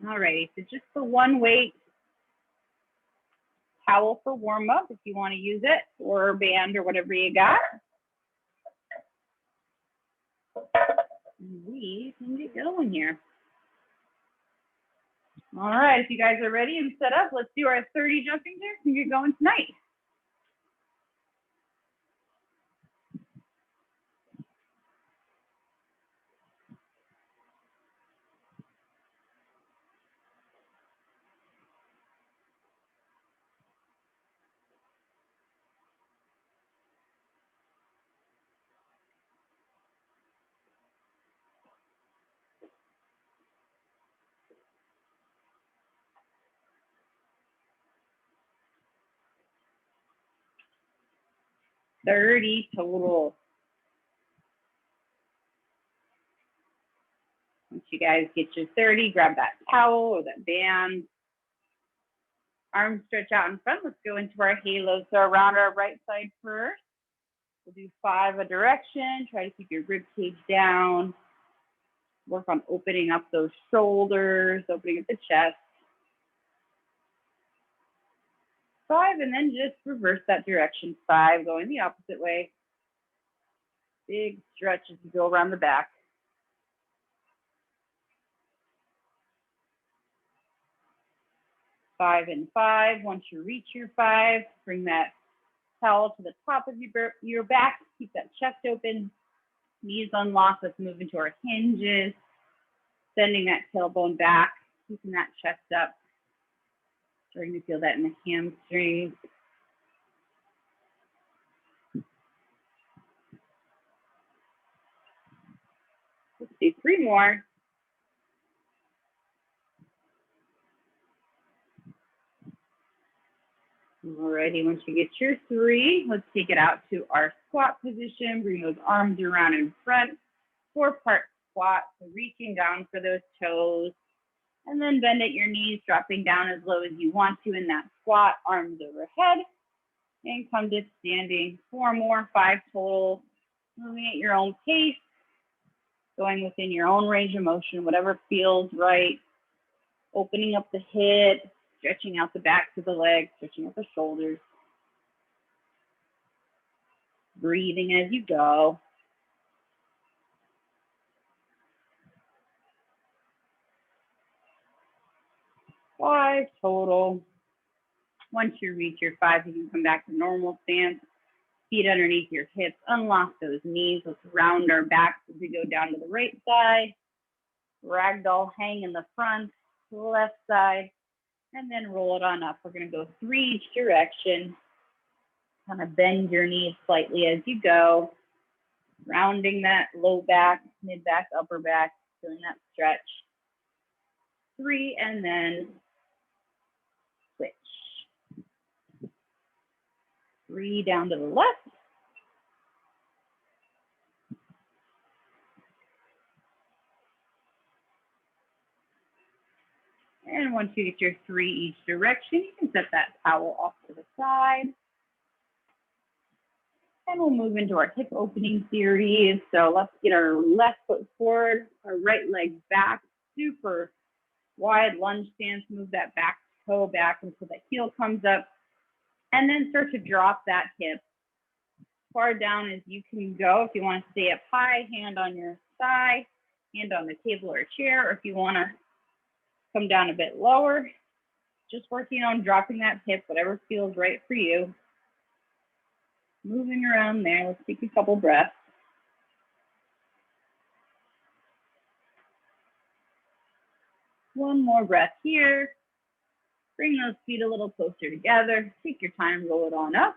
All righty, so just the one weight towel for warm up if you want to use it, or band or whatever you got. We can get going here. All right, if you guys are ready and set up, let's do our 30 jumping jacks and get going tonight. $30 total. Once you guys get your 30, grab that towel or that band. Arms stretch out in front. Let's go into our halo. So around our right side first. We'll do 5 a direction. Try to keep your rib cage down. Work on opening up those shoulders, opening up the chest. 5, and then just reverse that direction. 5, going the opposite way. Big stretch as you go around the back. 5 and 5. Once you reach your 5, bring that towel to the top of your back. Keep that chest open. Knees unlocked. Let's move into our hinges. Sending that tailbone back. Keeping that chest up. Starting to feel that in the hamstrings. Let's do 3 more. Alrighty, once you get your 3, let's take it out to our squat position. Bring those arms around in front. 4-part squat, so reaching down for those toes. And then bend at your knees, dropping down as low as you want to in that squat, arms overhead. And come to standing. 4 more, 5 total. Moving at your own pace. Going within your own range of motion, whatever feels right. Opening up the hip, stretching out the back to the legs, stretching out the shoulders. Breathing as you go. 5 total. Once you reach your 5, you can come back to normal stance. Feet underneath your hips, unlock those knees. Let's round our backs as we go down to the right side. Ragdoll, hang in the front, left side, and then roll it on up. We're gonna go 3 each direction. Kind of bend your knees slightly as you go. Rounding that low back, mid back, upper back, feeling that stretch. 3, and then switch. 3 down to the left. And once you get your 3 each direction, you can set that towel off to the side. And we'll move into our hip opening series. So let's get our left foot forward, our right leg back, super wide lunge stance. Move that back toe back until the heel comes up. And then start to drop that hip far down as you can go. If you want to stay up high, hand on your thigh, hand on the table or chair, or if you want to come down a bit lower, just working on dropping that hip, whatever feels right for you. Moving around there. Let's take a couple breaths. One more breath here. Bring those feet a little closer together. Take your time, roll it on up.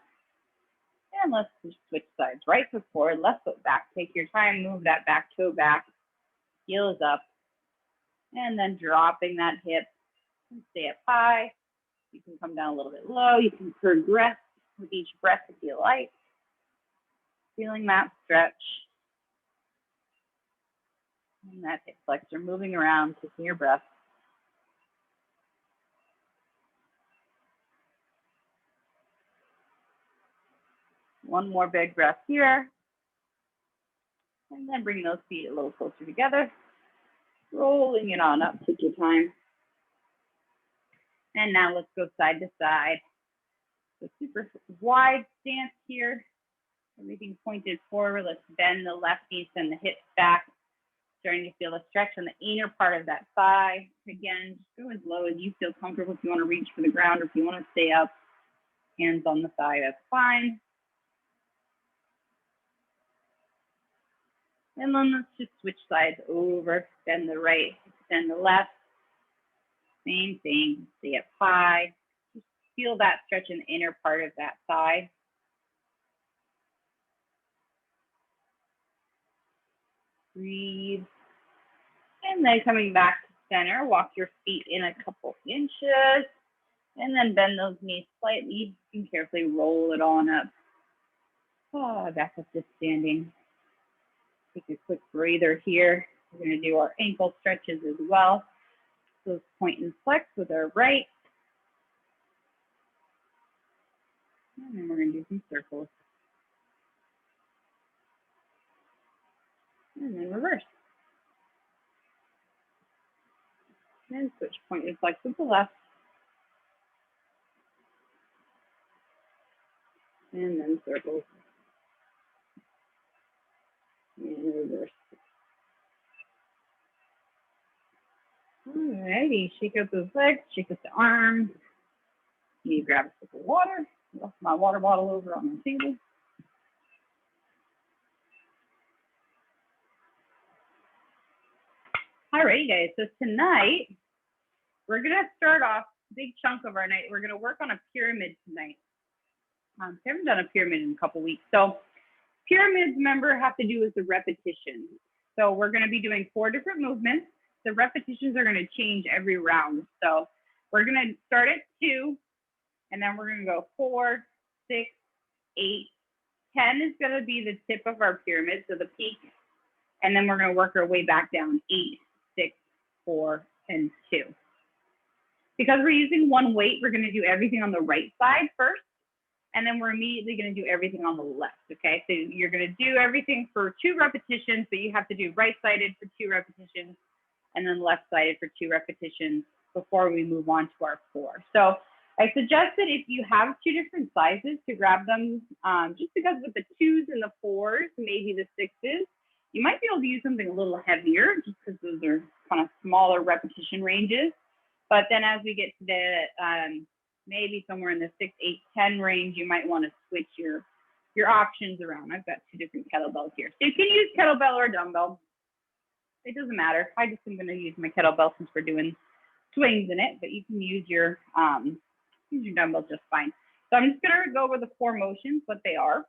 And let's just switch sides. Right foot forward, left foot back. Take your time, move that back toe back. Heels up. And then dropping that hip. And stay up high. You can come down a little bit low. You can progress with each breath if you like. Feeling that stretch. And that hip flexor moving around, taking your breath. One more big breath here. And then bring those feet a little closer together. Rolling it on up, take your time. And now let's go side to side. So super wide stance here. Everything pointed forward. Let's bend the left knee, send the hips back. Starting to feel a stretch on the inner part of that thigh. Again, just go as low as you feel comfortable. If you want to reach for the ground or if you want to stay up, hands on the thigh, that's fine. And then let's just switch sides over. Bend the right, extend the left. Same thing, stay up high. Just feel that stretch in the inner part of that thigh. Breathe. And then coming back to center, walk your feet in a couple inches. And then bend those knees slightly. You can carefully roll it on up. Back up to standing. Take a quick breather here. We're going to do our ankle stretches as well. So point and flex with our right. And then we're going to do some circles. And then reverse. And switch point and flex with the left. And then circles. And reverse. Alrighty, shake out those legs, shake out the arms. You need to grab a sip of water. I left my water bottle over on the table. Alright, guys, so tonight, we're gonna start off, big chunk of our night, we're gonna work on a pyramid tonight. I haven't done a pyramid in a couple weeks. So pyramids, remember, have to do with the repetition. So we're gonna be doing 4 different movements. The repetitions are gonna change every round. So we're gonna start at 2, and then we're gonna go 4, 6, 8, 10 is gonna be the tip of our pyramid, so the peak. And then we're gonna work our way back down, 8, 6, 4, and 2. Because we're using one weight, we're gonna do everything on the right side first, and then we're immediately gonna do everything on the left, okay? So you're gonna do everything for 2 repetitions, but you have to do right-sided for 2 repetitions, and then left-sided for 2 repetitions before we move on to our 4. So I suggest that if you have 2 different sizes to grab them, just because with the 2s and the 4s, maybe the 6s, you might be able to use something a little heavier just because those are kind of smaller repetition ranges. But then as we get to the maybe somewhere in the 6, 8, 10 range, you might want to switch your options around. I've got 2 different kettlebells here. So you can use kettlebell or dumbbell. It doesn't matter. I just am going to use my kettlebell since we're doing swings in it, but you can use your dumbbell just fine. So I'm just going to go over the 4 motions, what they are.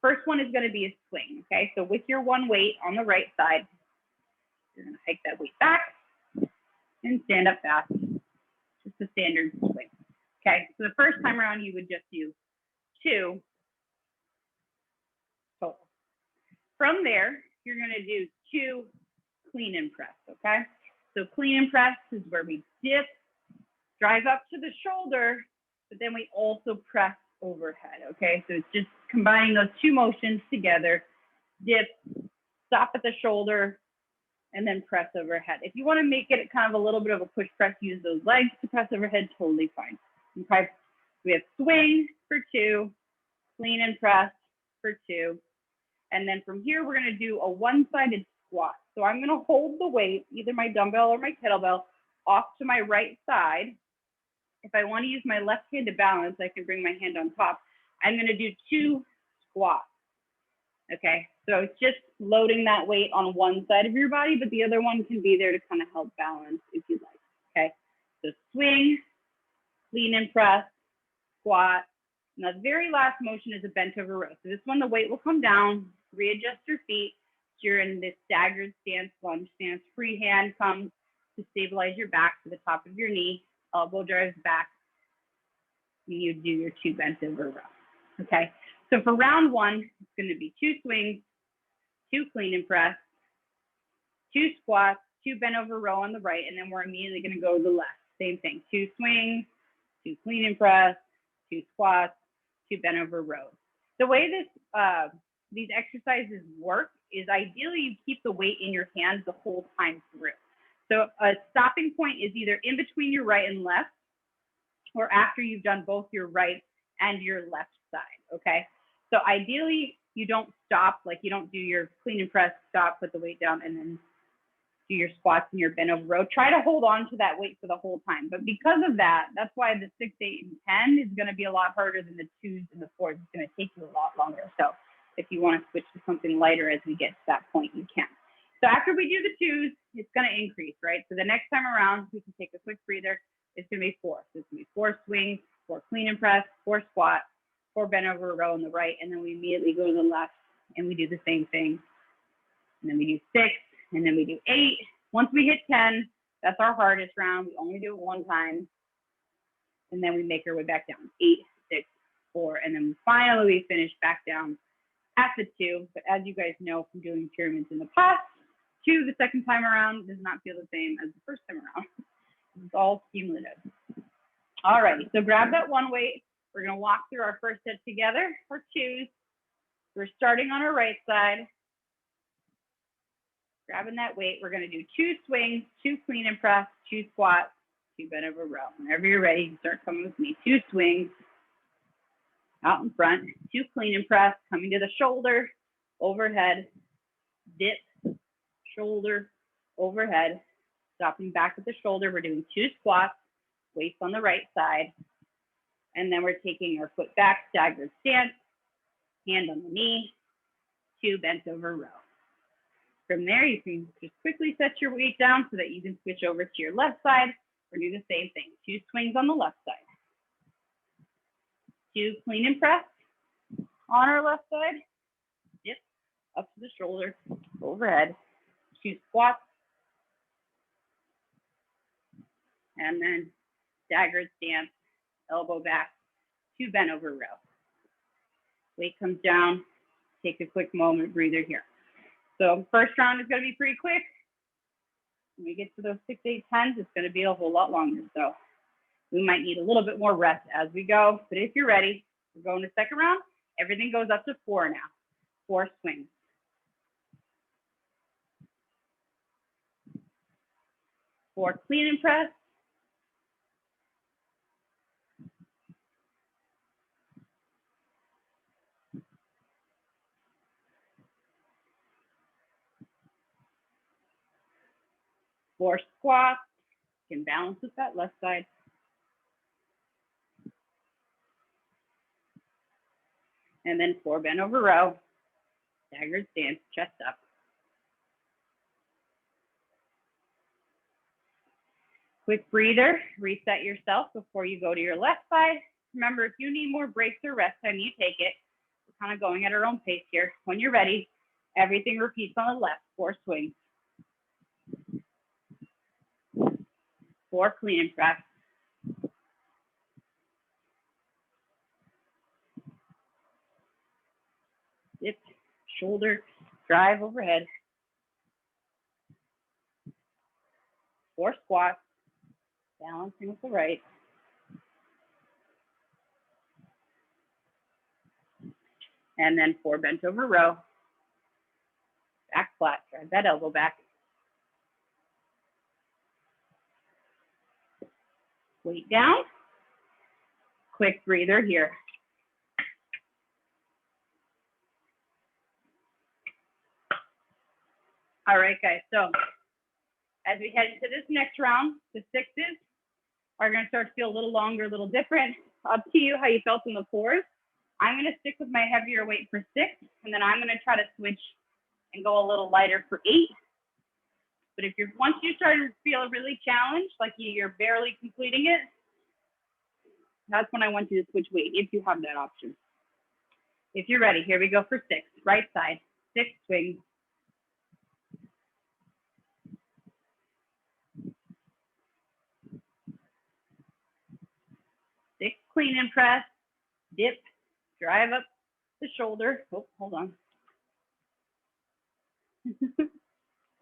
First one is going to be a swing, okay? So with your one weight on the right side, you're going to hike that weight back and stand up fast. Just a standard swing, okay? So the first time around, you would just do 2 total. From there, you're going to do 2 clean and press, okay? So clean and press is where we dip, drive up to the shoulder, but then we also press overhead, okay? So it's just combining those 2 motions together, dip, stop at the shoulder, and then press overhead. If you want to make it kind of a little bit of a push press, use those legs to press overhead, totally fine. Okay, we have swing for 2, clean and press for 2, and then from here, we're going to do a one-sided squat. So I'm going to hold the weight, either my dumbbell or my kettlebell, off to my right side. If I want to use my left hand to balance, I can bring my hand on top. I'm going to do 2 squats. Okay, so it's just loading that weight on one side of your body, but the other one can be there to kind of help balance if you'd like. Okay, so swing, clean and press, squat. And the very last motion is a bent over row. So this one, the weight will come down, readjust your feet. You're in this staggered stance, lunge stance. Free hand comes to stabilize your back to the top of your knee. Elbow drives back. You do your 2 bent over row. Okay, so for round 1, it's going to be 2 swings, 2 clean and press, 2 squats, 2 bent over row on the right, and then we're immediately going to go to the left. Same thing, 2 swings, 2 clean and press, 2 squats, 2 bent over rows. The way these exercises work is ideally you keep the weight in your hands the whole time through. So a stopping point is either in between your right and left, or after you've done both your right and your left side, okay? So ideally, you don't stop, like you don't do your clean and press, stop, put the weight down, and then do your squats and your bent over row. Try to hold on to that weight for the whole time. But because of that, that's why the 6, 8, and 10 is going to be a lot harder than the 2s and the 4s. It's going to take you a lot longer. So if you want to switch to something lighter as we get to that point, you can. So after we do the 2s, it's going to increase, right? So the next time around, we can take a quick breather. It's going to be 4. So it's going to be 4 swings, 4 clean and press, 4 squat, 4 bent over row on the right, and then we immediately go to the left and we do the same thing. And then we do 6, and then we do 8. Once we hit 10, that's our hardest round. We only do it one time. And then we make our way back down. 8, 6, 4, and then finally we finish back down at the 2. But as you guys know from doing pyramids in the past, 2 the second time around does not feel the same as the first time around. It's all cumulative. All right, so grab that one weight. We're going to walk through our first set together for 2s. We're starting on our right side. Grabbing that weight, we're going to do 2 swings, 2 clean and press, 2 squats, 2 bent over row. Whenever you're ready, you start coming with me. 2 swings out in front, 2 clean and press, coming to the shoulder, overhead, dip, shoulder, overhead, stopping back at the shoulder. We're doing 2 squats, waist on the right side, and then we're taking our foot back, staggered stance, hand on the knee, 2 bent over row. From there, you can just quickly set your weight down so that you can switch over to your left side or do the same thing. 2 swings on the left side. 2 clean and press on our left side. Dip up to the shoulder, overhead. 2 squats. And then staggered stance, elbow back, 2 bent over row. Weight comes down. Take a quick moment, breather here. So first round is going to be pretty quick. When we get to those 6, 8, 10s, it's going to be a whole lot longer. So we might need a little bit more rest as we go. But if you're ready, we're going to second round. Everything goes up to 4 now. 4 swings. 4 clean and press. 4 squats. You can balance with that left side. And then 4 bent over row. Staggered stance, chest up. Quick breather, reset yourself before you go to your left side. Remember, if you need more breaks or rest time, you take it. We're kind of going at our own pace here. When you're ready, everything repeats on the left. 4 swings. 4 clean and press. 6 shoulder, drive overhead. 4 squats, balancing with the right. And then 4 bent over row. Back flat, drive that elbow back. Weight down. Quick breather here. All right, guys, so as we head into this next round, the 6s are going to start to feel a little longer, a little different. Up to you how you felt in the 4s. I'm going to stick with my heavier weight for 6, and then I'm going to try to switch and go a little lighter for 8. But if you're, once you start to feel really challenged, like you're barely completing it, that's when I want you to switch weight, if you have that option. If you're ready, here we go for 6. Right side, 6 swings. 6 clean and press, dip, drive up the shoulder. Oh, hold on.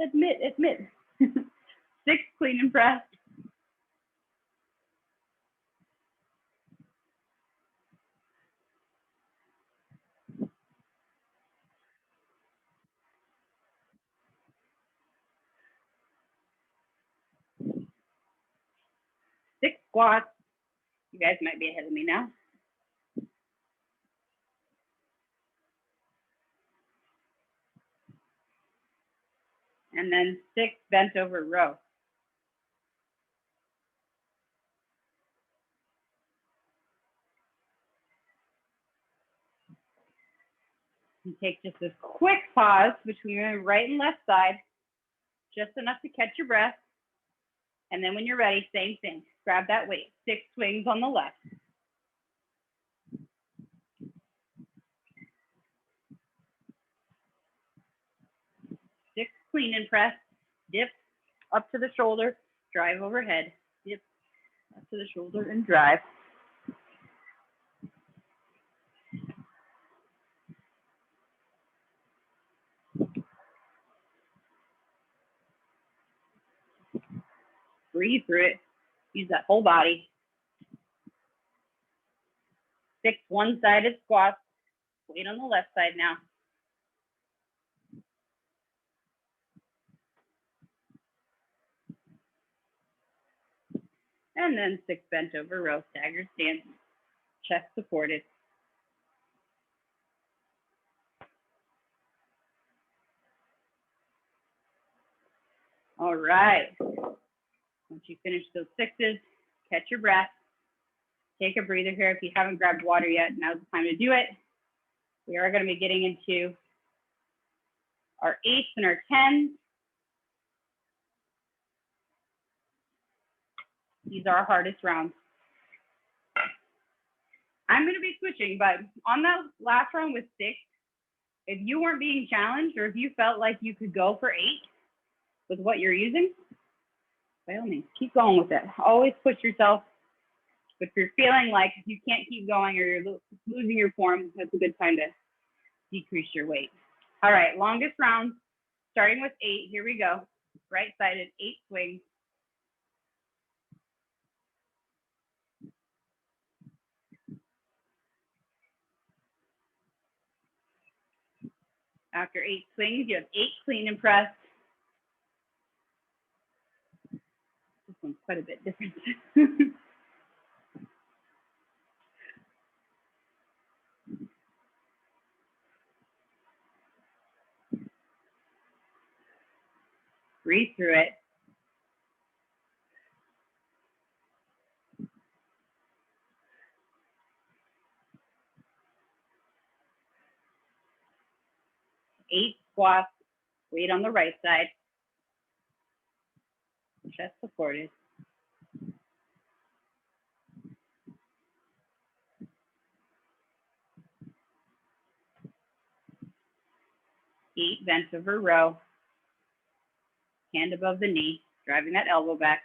admit. 6 clean and press. 6 squats. You guys might be ahead of me now. And then 6 bent over row. You take just a quick pause between your right and left side, just enough to catch your breath. And then when you're ready, same thing. Grab that weight. 6 swings on the left. 6 clean and press. Dip up to the shoulder, drive overhead. Dip up to the shoulder and drive. Breathe through it. Use that whole body. 6 one-sided squats. Weight on the left side now. And then 6 bent over row, staggered stance, chest supported. All right. Once you finish those 6s, catch your breath. Take a breather here. If you haven't grabbed water yet, now's the time to do it. We are going to be getting into our 8s and our 10s. These are our hardest rounds. I'm going to be switching, but on that last round with 6, if you weren't being challenged or if you felt like you could go for 8 with what you're using, by all means, keep going with it. Always push yourself. If you're feeling like you can't keep going or you're losing your form, that's a good time to decrease your weight. All right, longest round, starting with 8. Here we go. Right-sided 8 swings. After 8 swings, you have 8 clean and press. This one's quite a bit different. Breathe through it. Eight squats, weight on the right side. Chest supported. 8 bent over row. Hand above the knee, driving that elbow back.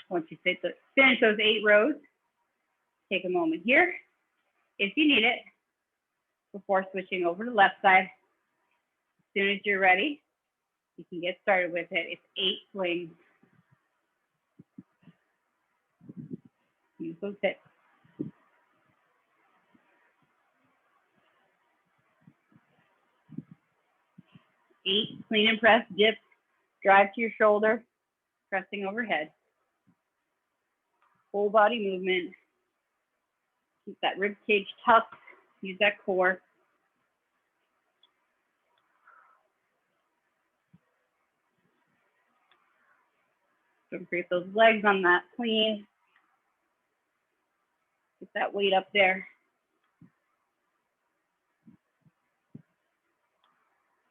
Once you finish those 8 rows, take a moment here, if you need it, before switching over to the left side. As soon as you're ready, you can get started with it. It's 8 swings. Use those hips. 8 clean and press, dip, drive to your shoulder, pressing overhead. Whole body movement. Keep that rib cage tucked. Use that core. Don't forget those legs on that clean. Get that weight up there.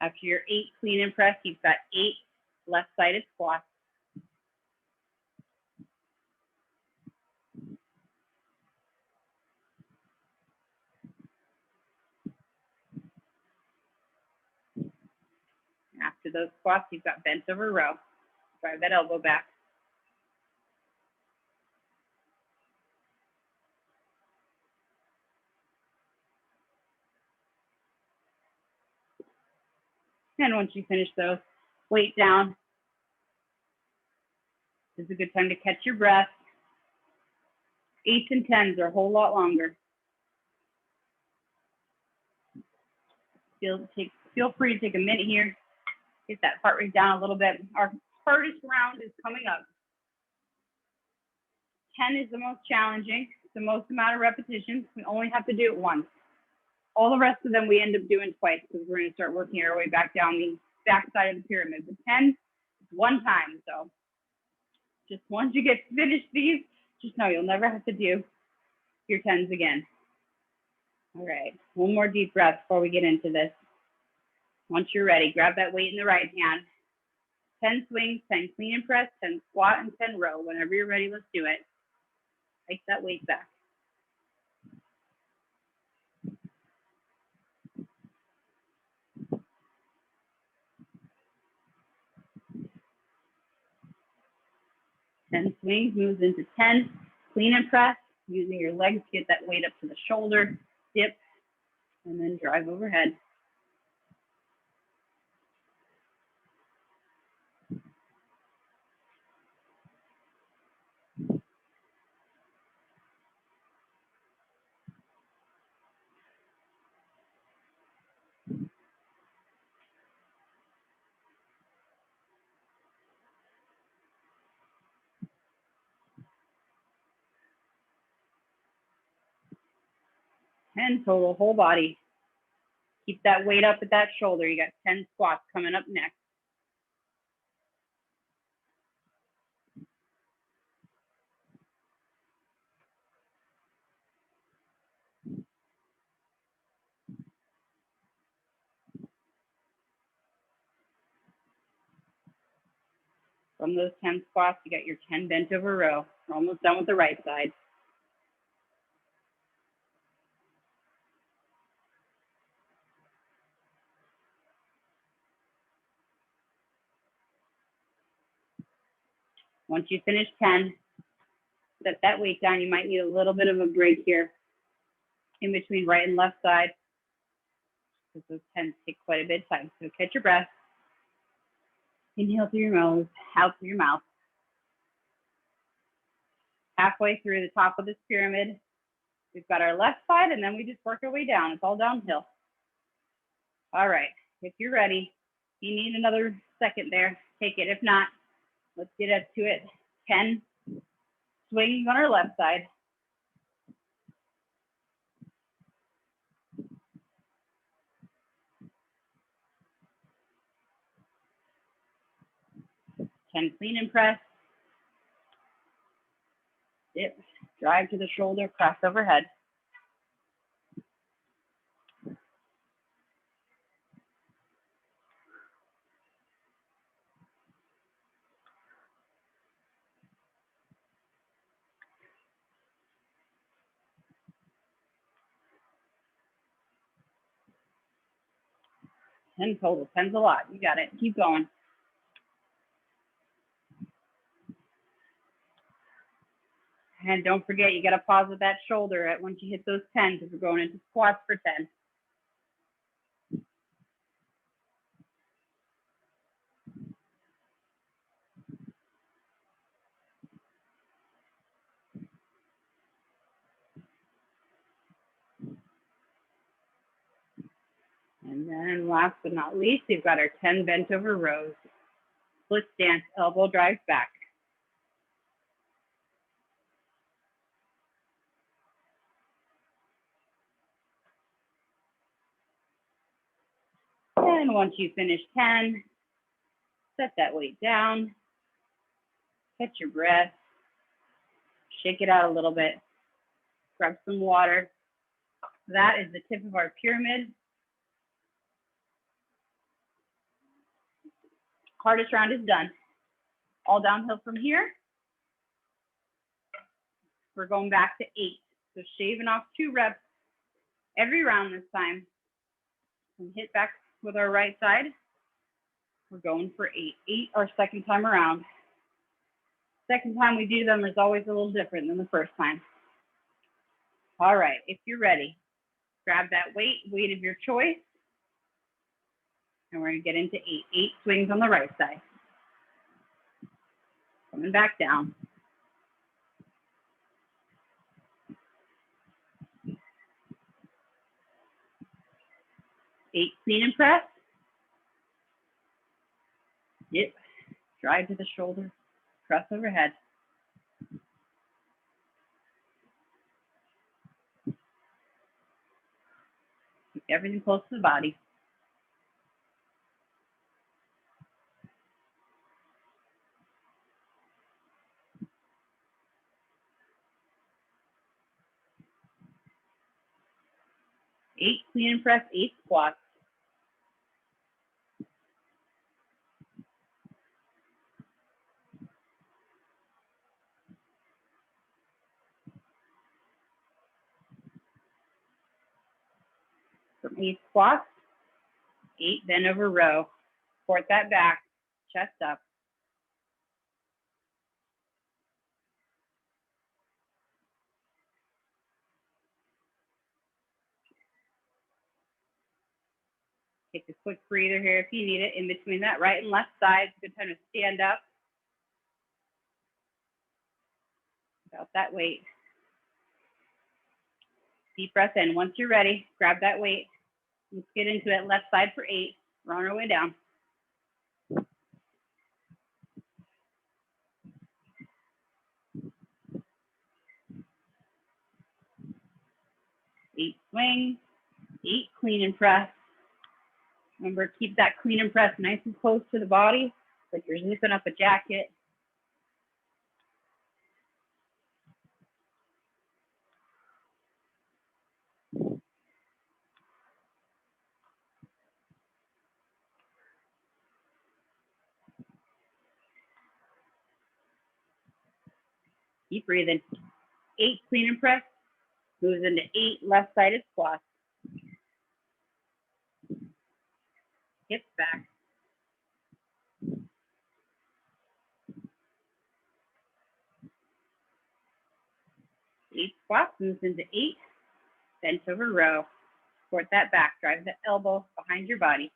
After your 8 clean and press, you've got 8 left-sided squats. After those squats, you've got bent over row. Drive that elbow back. And once you finish those, weight down. This is a good time to catch your breath. 8s and 10s are a whole lot longer. Take feel free to take a minute here, get that heart rate down a little bit. Our hardest round is coming up. 10 is the most challenging, the most amount of repetitions. We only have to do it once. All the rest of them we end up doing twice because we're going to start working our way back down the back side of the pyramid. But 10 is one time. So just once you get finished these, just know you'll never have to do your 10s again. All right, one more deep breath before we get into this. Once you're ready, grab that weight in the right hand. 10 swings, 10 clean and press, 10 squat, and 10 row. Whenever you're ready, let's do it. Take that weight back. Ten swings moves into 10 clean and press, using your legs to get that weight up to the shoulder, dip, and then drive overhead. And total, whole body. Keep that weight up at that shoulder. You got 10 squats coming up next. From those 10 squats, you got your 10 bent over row. We're almost done with the right side. Once you finish 10, set that weight down. You might need a little bit of a break here in between right and left side, because those 10s take quite a bit of time. So catch your breath. Inhale through your nose, out through your mouth. Halfway through the top of this pyramid, we've got our left side, and then we just work our way down. It's all downhill. All right, if you're ready, you need another second there, take it. If not, let's get up to it. 10 swings on our left side. Ten clean and press. Dip, drive to the shoulder, cross overhead. Ten total, 10's a lot. You got it, keep going. And don't forget, you gotta pause with that shoulder at once you hit those 10, because we're going into squats for 10. And then last but not least, we've got our 10 bent over rows. Split stance, elbow drives back. And once you finish 10, set that weight down, catch your breath, shake it out a little bit, grab some water. That is the tip of our pyramid. Hardest round is done. All downhill from here. We're going back to 8. So shaving off 2 reps every round this time. And hit back with our right side. We're going for 8. 8 our second time around. Second time we do them is always a little different than the first time. All right, if you're ready, grab that weight of your choice. And we're gonna get into 8. 8 swings on the right side. Coming back down. 8 clean and press, Yep. Drive to the shoulder, press overhead. Keep everything close to the body. Eight clean and press, 8 squats. From 8 squats, 8 bend over row. Support that back, chest up. Take a quick breather here if you need it in between that right and left side. It's a good time to stand up. About that weight. Deep breath in. Once you're ready, grab that weight. Let's get into it. Left side for 8. We're on our way down. 8 swings, 8 clean and press. Remember, keep that clean and press nice and close to the body, like you're zipping up a jacket. Keep breathing. 8 clean and press, moves into 8 left-sided squats. Hips back. 8 squats, moves into 8 bent over row. Support that back. Drive the elbow behind your body.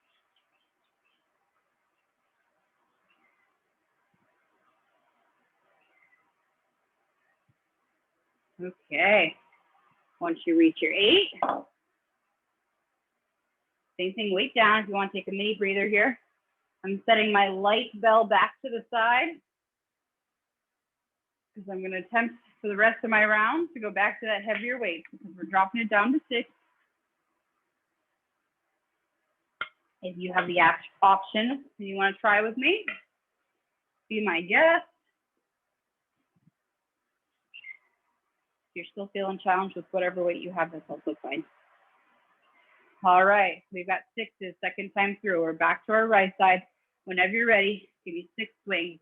Okay. Once you reach your 8, same thing, weight down. If you want to take a mini breather here, I'm setting my light bell back to the side because I'm going to attempt for the rest of my round to go back to that heavier weight because we're dropping it down to 6. If you have the option and you want to try with me, be my guest. If you're still feeling challenged with whatever weight you have, that's also fine. All right, we've got 6s, second time through. We're back to our right side. Whenever you're ready, give me 6 swings.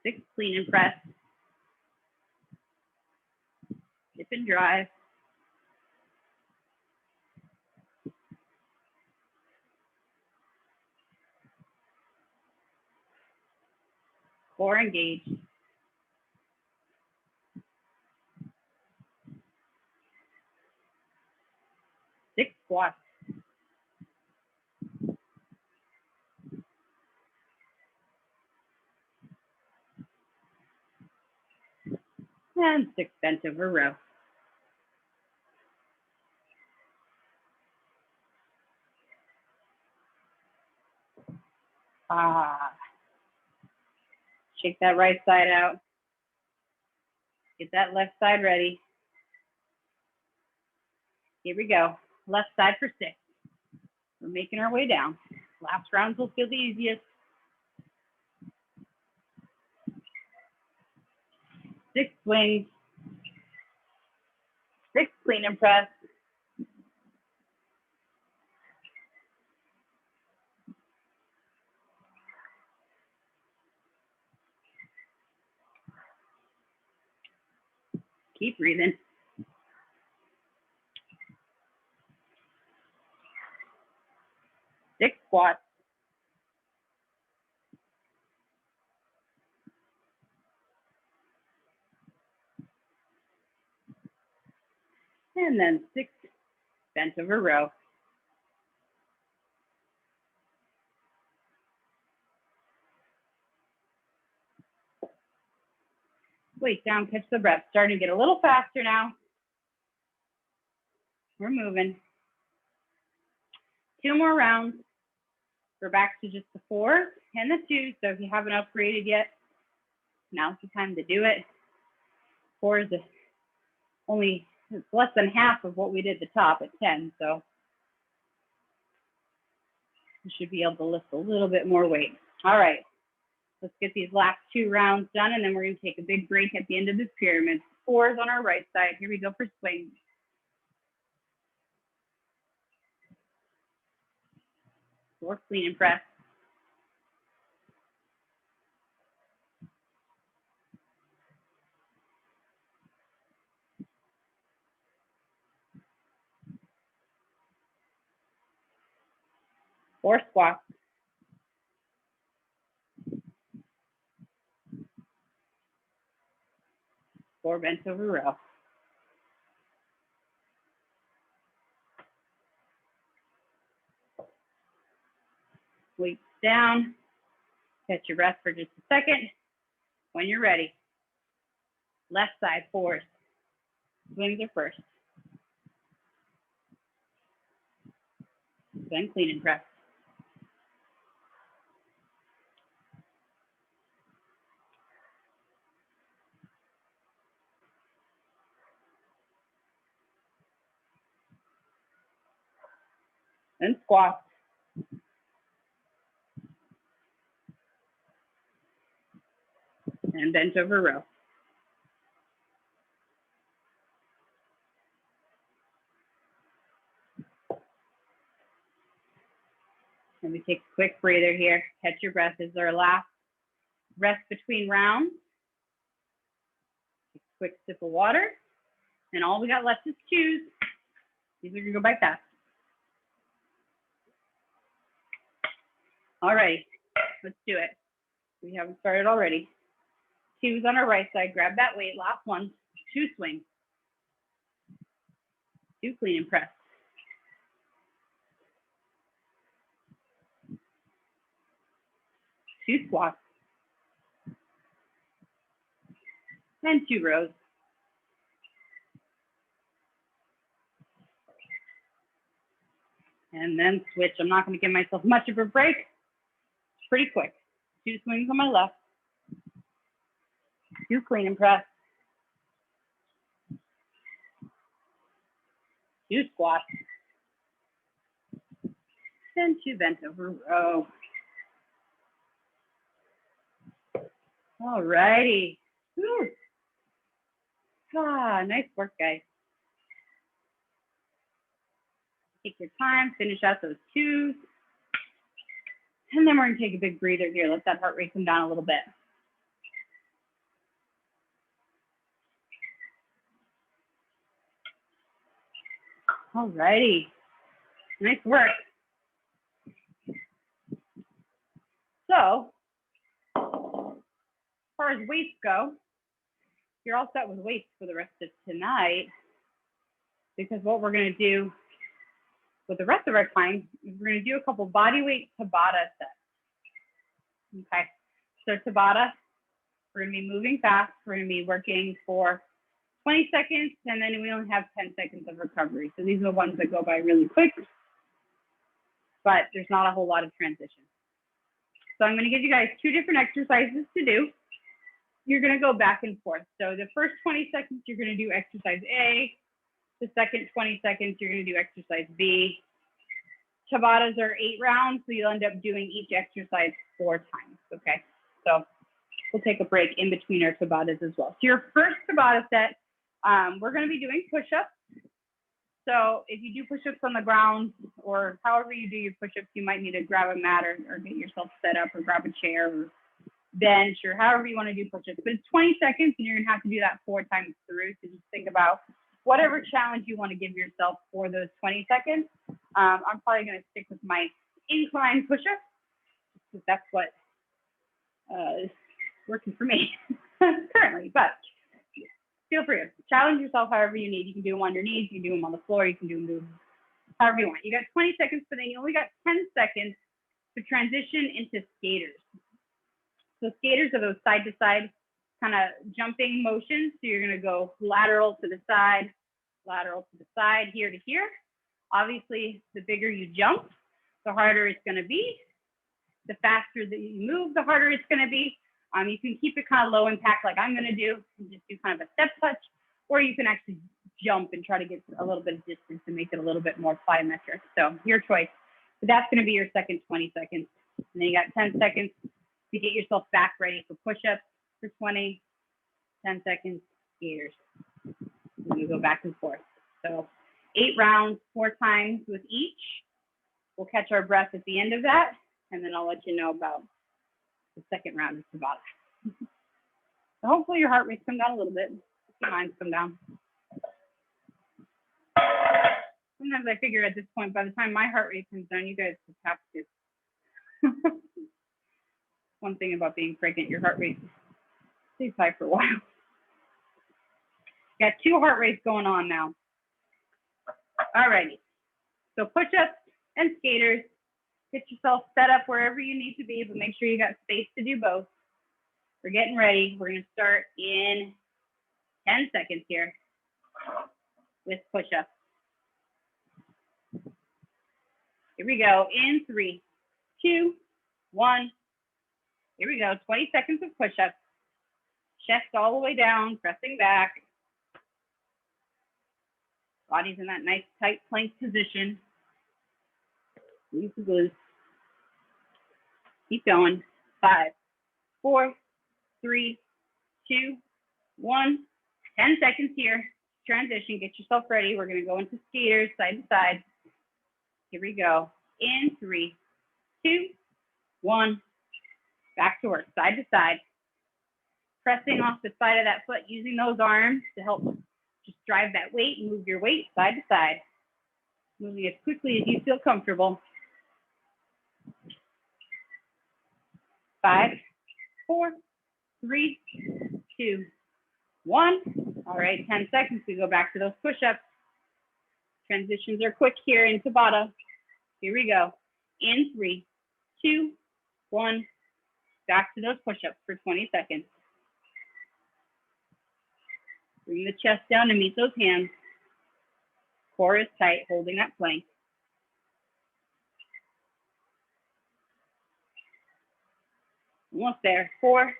6 clean and press. Dip and drive. Core engaged. 6 squats. And 6 bent over row. Shake that right side out. Get that left side ready. Here we go. Left side for 6. We're making our way down. Last rounds will feel the easiest. 6 swings. 6 clean and press. Keep breathing. 6 squats. And then 6 bent over row. Weight down, catch the breath. Starting to get a little faster now. We're moving. 2 more rounds. We're back to just the 4 and the 2. So if you haven't upgraded yet, now's the time to do it. 4 is only it's less than half of what we did at the top at 10. So you should be able to lift a little bit more weight. All right, let's get these last 2 rounds done, and then we're going to take a big break at the end of this pyramid. 4s on our right side. Here we go for swing. Or clean and press. Or squats. Or bent over row. Weights down. Catch your breath for just a second. When you're ready, left side 4s. Swings are first. Then clean and press. Then squat. And bent over row. And we take a quick breather here. Catch your breath. This is our last rest between rounds. Take a quick sip of water. And all we got left is 2s. These are going to go by fast. All right, let's do it. We haven't started already. 2s on our right side. Grab that weight. Last one. 2 swings. 2 clean and press. 2 squats. And 2 rows. And then switch. I'm not going to give myself much of a break. Pretty quick. 2 swings on my left. 2 clean and press. 2 squats. And 2 bent over row. All righty. Whew. Nice work, guys. Take your time, finish out those 2s. And then we're going to take a big breather here. Let that heart rate come down a little bit. All righty. Nice work. So, as far as weights go, you're all set with weights for the rest of tonight, because what we're going to do with the rest of our time is we're going to do a couple body weight Tabata sets. Okay, so Tabata, we're going to be moving fast. We're going to be working for 20 seconds, and then we only have 10 seconds of recovery. So these are the ones that go by really quick, but there's not a whole lot of transition. So I'm going to give you guys 2 different exercises to do. You're going to go back and forth. So the first 20 seconds, you're going to do exercise A. The second 20 seconds, you're going to do exercise B. Tabatas are 8 rounds, so you'll end up doing each exercise 4 times, okay? So we'll take a break in between our Tabatas as well. So your first Tabata set, we're going to be doing push-ups. So if you do push-ups on the ground, or however you do your push-ups, you might need to grab a mat or get yourself set up, or grab a chair or bench, or however you want to do push-ups. But it's 20 seconds, and you're going to have to do that 4 times through. So just think about whatever challenge you want to give yourself for those 20 seconds. I'm probably going to stick with my incline push-ups, because that's what is working for me currently. But feel free to challenge yourself however you need. You can do them on your knees, you can do them on the floor, you can do them however you want. You got 20 seconds, but then you only got 10 seconds to transition into skaters. So skaters are those side-to-side kind of jumping motions. So you're going to go lateral to the side, lateral to the side, here to here. Obviously, the bigger you jump, the harder it's going to be. The faster that you move, the harder it's going to be. You can keep it kind of low impact like I'm going to do, and just do kind of a step touch, or you can actually jump and try to get a little bit of distance to make it a little bit more plyometric. So your choice. But that's going to be your second 20 seconds. And then you got 10 seconds to get yourself back ready for push-ups for 20, 10 seconds, skaters. And you go back and forth. So 8 rounds, 4 times with each. We'll catch our breath at the end of that, and then I'll let you know about the second round of Tabata. So hopefully your heart rate's come down a little bit. Your mind's come down. Sometimes I figure at this point, by the time my heart rate comes down, you guys just have to. One thing about being pregnant, your heart rate stays high for a while. Got 2 heart rates going on now. All righty. So push-ups and skaters. Get yourself set up wherever you need to be, but make sure you got space to do both. We're getting ready. We're going to start in 10 seconds here with push-ups. Here we go. In 3, 2, 1. Here we go. 20 seconds of push-ups. Chest all the way down, pressing back. Body's in that nice tight plank position. Use the glutes. Keep going. 5, 4, 3, 2, 1. 10 seconds here. Transition. Get yourself ready. We're going to go into skaters side to side. Here we go. In 3, 2, 1. Back to work. Side to side. Pressing off the side of that foot, using those arms to help just drive that weight and move your weight side to side. Moving as quickly as you feel comfortable. 5, 4, 3, 2, 1. All right, 10 seconds. We go back to those push-ups. Transitions are quick here in Tabata. Here we go. In 3, 2, 1. Back to those push-ups for 20 seconds. Bring the chest down to meet those hands. Core is tight, holding that plank. Almost there. 4,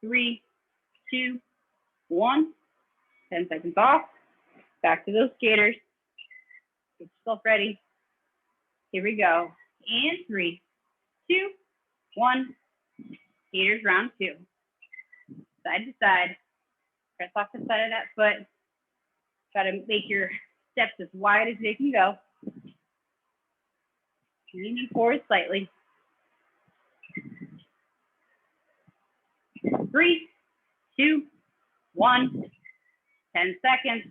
3, 2, 1. 10 seconds off. Back to those skaters. Get yourself ready. Here we go. And 3, 2, 1. Skaters round 2. Side to side. Press off the side of that foot. Try to make your steps as wide as they can go. Leaning forward slightly. 3, 2, 1. 10 seconds.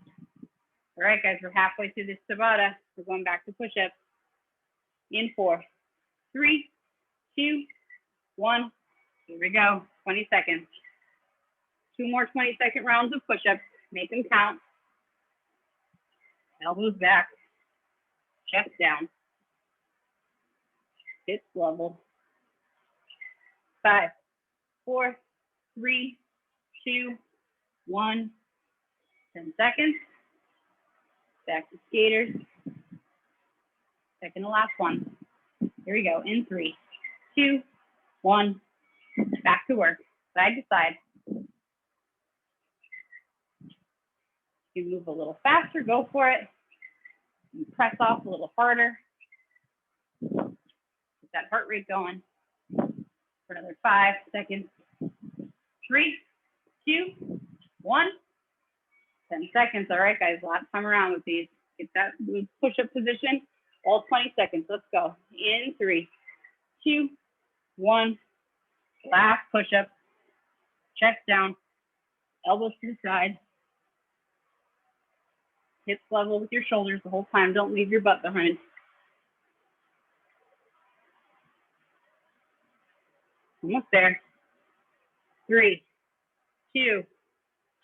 All right, guys, we're halfway through this Tabata. We're going back to push-ups. In 4, 3, 2, 1. Here we go. 20 seconds. 2 more 20-second rounds of push-ups. Make them count. Elbows back. Chest down. Hips level. 5, 4, 3, 2, 1. 10 seconds. Back to skaters. Second to last one. Here we go. In 3, 2, 1. Back to work. Side to side. You move a little faster, go for it. You press off a little harder. Get that heart rate going for another 5 seconds. 3, 2, 1. 10 seconds. All right, guys, last time around with these. Get that push-up position. All 20 seconds. Let's go. In 3, 2, 1. Last push-up. Chest down. Elbows to the side. Hips level with your shoulders the whole time. Don't leave your butt behind. Almost there. 3, 2,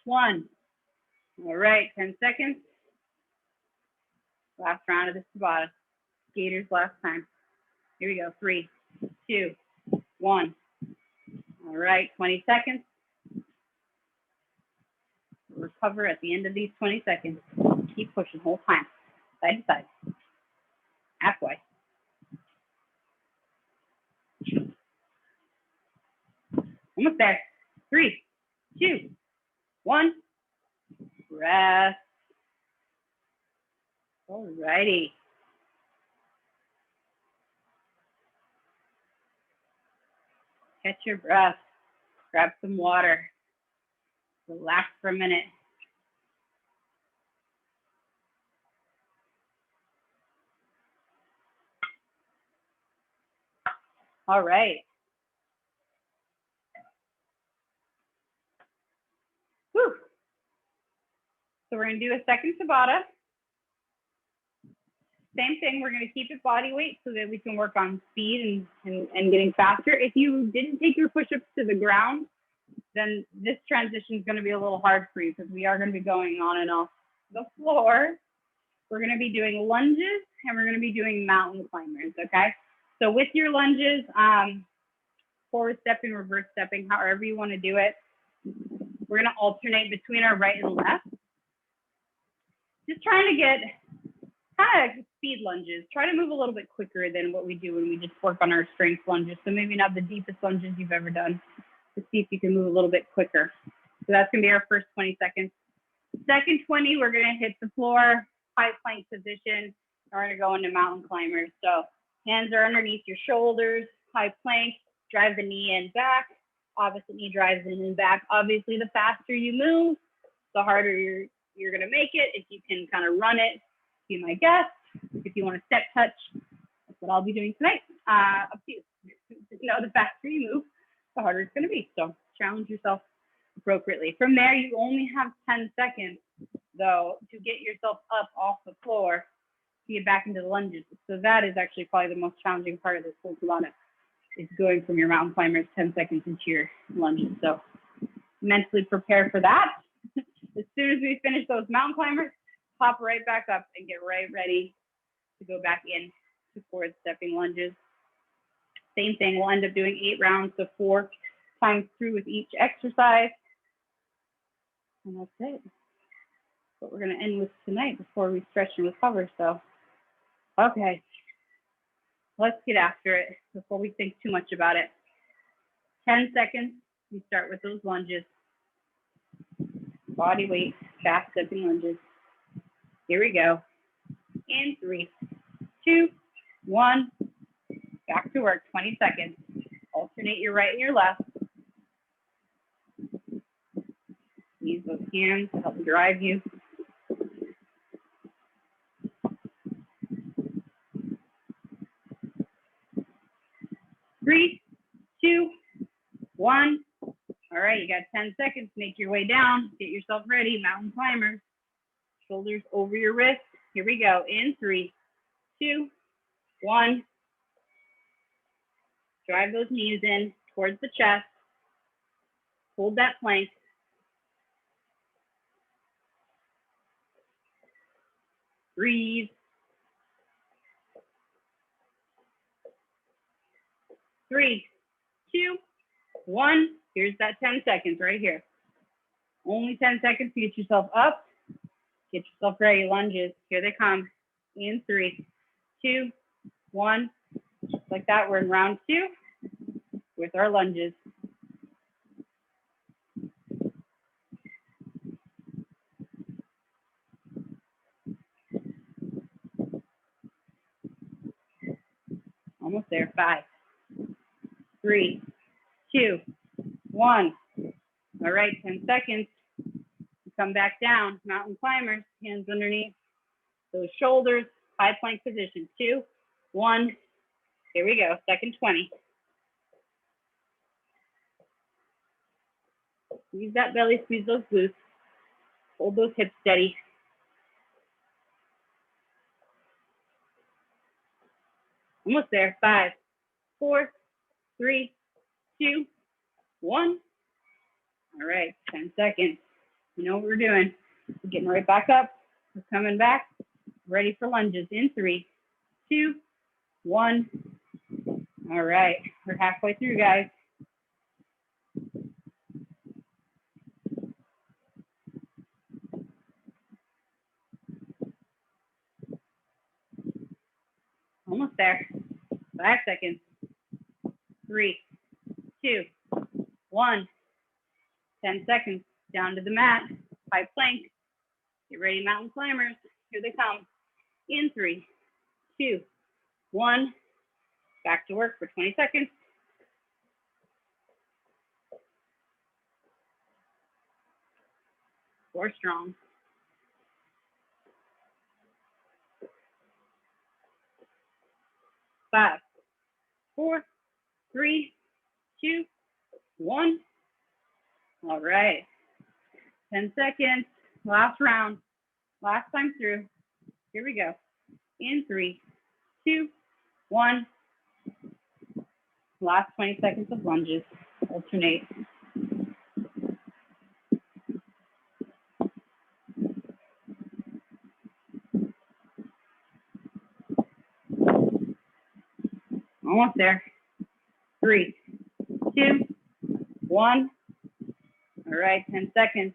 1. All right, 10 seconds. Last round of this Tabata. Skaters last time. Here we go. 3, 2, 1. All right, 20 seconds. Recover at the end of these 20 seconds. Keep pushing the whole time, side to side. Halfway. Almost there. 3, 2, 1. Rest. All righty. Catch your breath. Grab some water. Relax for a minute. All right. Whew. So we're going to do a second Tabata. Same thing, we're going to keep it body weight so that we can work on speed and getting faster. If you didn't take your push-ups to the ground, then this transition is going to be a little hard for you because we are going to be going on and off the floor. We're going to be doing lunges and we're going to be doing mountain climbers, okay? So with your lunges, forward stepping, reverse stepping, however you want to do it, we're going to alternate between our right and left. Just trying to get kind of speed lunges. Try to move a little bit quicker than what we do when we just work on our strength lunges. So maybe not the deepest lunges you've ever done. To see if you can move a little bit quicker. So that's gonna be our first 20 seconds. Second 20, we're gonna hit the floor, high plank position. We're gonna go into mountain climbers. So hands are underneath your shoulders, high plank, drive the knee in back. Opposite knee drives in and back. Obviously, the faster you move, the harder you're gonna make it. If you can kind of run it, be my guest. If you want to step touch, that's what I'll be doing tonight. Up to you. The faster you move, the harder it's going to be. So challenge yourself appropriately. From there, you only have 10 seconds, though, to get yourself up off the floor to get back into the lunges. So that is actually probably the most challenging part of this whole Tabata, is going from your mountain climbers 10 seconds into your lunges. So mentally prepare for that. As soon as we finish those mountain climbers, pop right back up and get right ready to go back in to forward stepping lunges. Same thing, we'll end up doing 8 rounds, so 4 times through with each exercise. And that's it. What we're gonna end with tonight before we stretch and recover. So, okay, let's get after it before we think too much about it. 10 seconds, we start with those lunges. Body weight, fast stepping lunges. Here we go. In 3, 2, 1. Back to work, 20 seconds. Alternate your right and your left. Use those hands to help drive you. 3, 2, 1. All right, you got 10 seconds. Make your way down. Get yourself ready. Mountain climbers. Shoulders over your wrists. Here we go. In 3, 2, 1. Drive those knees in towards the chest. Hold that plank. Breathe. 3, 2, 1. Here's that 10 seconds right here. Only 10 seconds to get yourself up. Get yourself ready. Lunges. Here they come. In 3, 2, 1. Just like that, we're in round 2 with our lunges. Almost there. 5, 3, 2, 1. All right, 10 seconds. Come back down. Mountain climbers, hands underneath those shoulders. High plank position. 2, 1. Here we go. Second 20. Squeeze that belly, squeeze those glutes. Hold those hips steady. Almost there. 5, 4, 3, 2, 1. All right, 10 seconds. You know what we're doing. We're getting right back up. We're coming back. Ready for lunges. In 3, 2, 1. All right, we're halfway through, guys. Almost there. 5 seconds. 3, 2, 1. 10 seconds. Down to the mat. High plank. Get ready, mountain climbers. Here they come. In 3, 2, 1. Back to work for 20 seconds. Core strong. 5, 4, 3, 2, 1. All right. 10 seconds. Last round. Last time through. Here we go. In 3, 2, 1. Last 20 seconds of lunges. Alternate. Almost there. 3, 2, 1. All right, 10 seconds.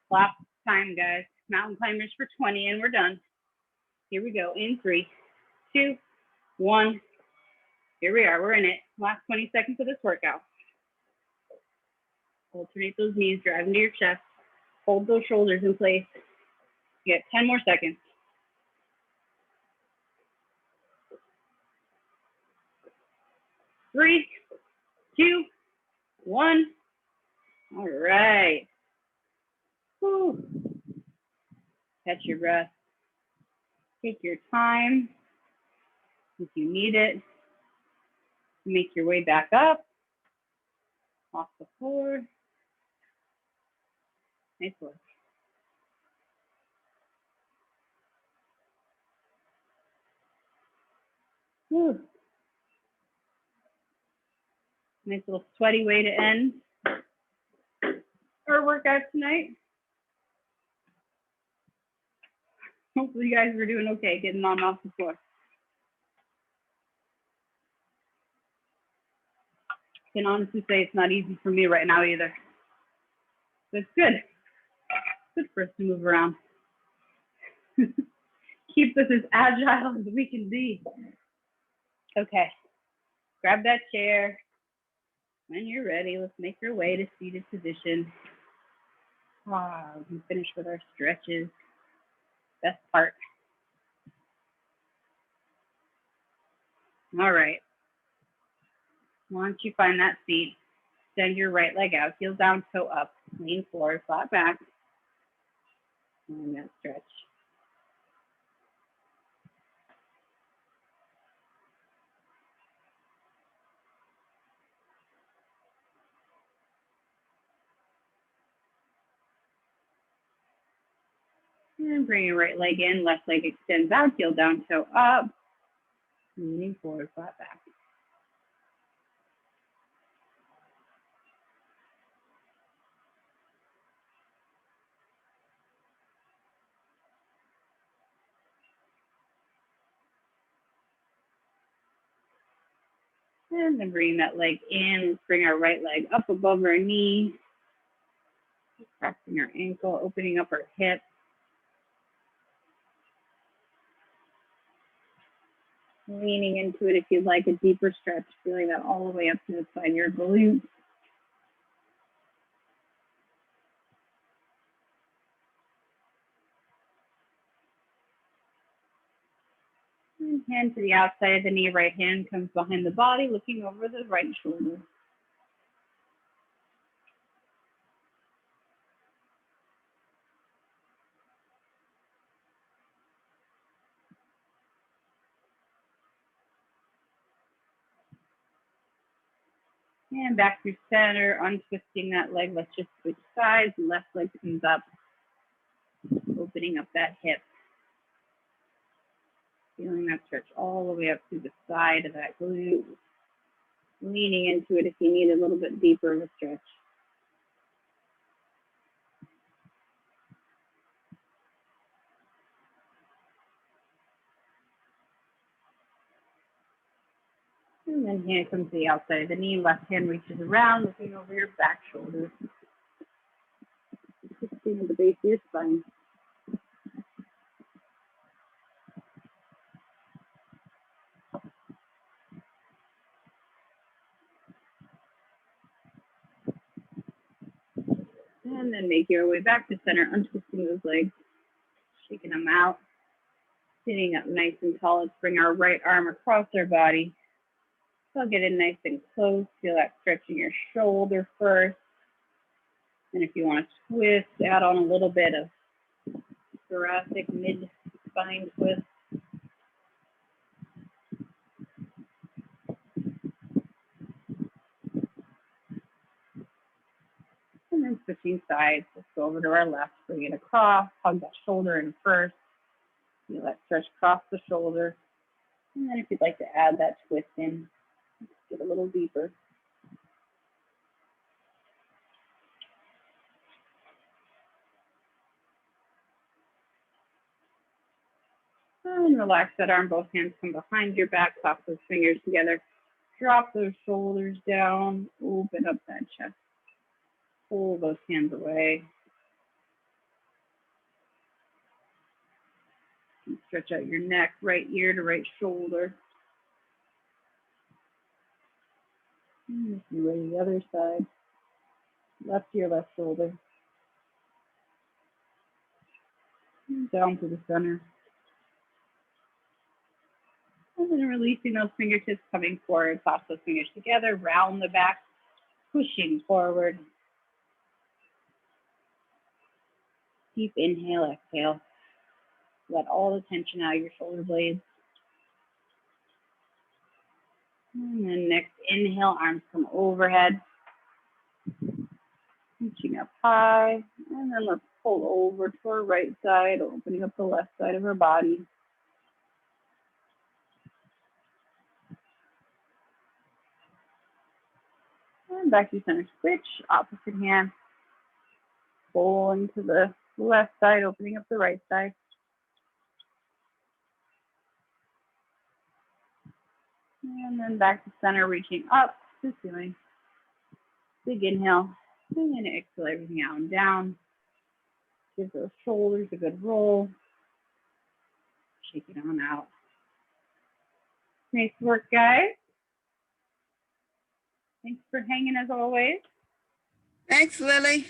Last time, guys. Mountain climbers for 20, and we're done. Here we go. In 3, 2, 1. Here we are. We're in it. Last 20 seconds of this workout. Alternate those knees, drive into your chest. Hold those shoulders in place. You get 10 more seconds. 3, 2, 1. All right. Whew. Catch your breath. Take your time if you need it. Make your way back up, off the floor. Nice work. Whew. Nice little sweaty way to end our workout tonight. Hopefully you guys were doing okay getting on off the floor. I can honestly say it's not easy for me right now either. But it's good. Good for us to move around. Keeps us as agile as we can be. Okay, grab that chair. When you're ready, let's make your way to seated position. We can finish with our stretches. Best part. All right. Once you find that seat, send your right leg out, heel down, toe up, lean forward, flat back, and that stretch. And bring your right leg in, left leg extends out, heel down, toe up, leaning forward, flat back. And then bring that leg in. Let's bring our right leg up above our knee. Pressing our ankle, opening up our hip. Leaning into it if you'd like a deeper stretch, feeling that all the way up to the side of your glutes. And hand to the outside of the knee, right hand comes behind the body, looking over the right shoulder. And back through center, untwisting that leg. Let's just switch sides. Left leg comes up, opening up that hip. Feeling that stretch all the way up to the side of that glute. Leaning into it if you need a little bit deeper of a stretch. And then hand comes to the outside of the knee. Left hand reaches around, looking over your back shoulder. Twisting at the base of your spine. And then make your way back to center, untwisting those legs, shaking them out, sitting up nice and tall. Let's bring our right arm across our body. So I'll get in nice and close. Feel that stretch in your shoulder first. And if you want to twist, add on a little bit of thoracic mid-spine twist. And then switching sides, let's go over to our left, bring it across, hug that shoulder in first. Feel that stretch across the shoulder. And then if you'd like to add that twist in, get a little deeper. And relax that arm, both hands come behind your back, clasp those fingers together. Drop those shoulders down, open up that chest. Pull those hands away. And stretch out your neck, right ear to right shoulder. And you go to the other side. Left ear, left shoulder. And down to the center. And then releasing those fingertips, coming forward, clasp those fingers together, round the back, pushing forward. Deep inhale, exhale. Let all the tension out of your shoulder blades. And then next inhale, arms come overhead. Reaching up high. And then let's pull over to our right side, opening up the left side of our body. And back to center switch, opposite hand. Pull into the left side, opening up the right side. And then back to center, reaching up to ceiling. Big inhale, and then exhale everything out and down. Give those shoulders a good roll. Shake it on out. Nice work, guys. Thanks for hanging as always. Thanks, Lily.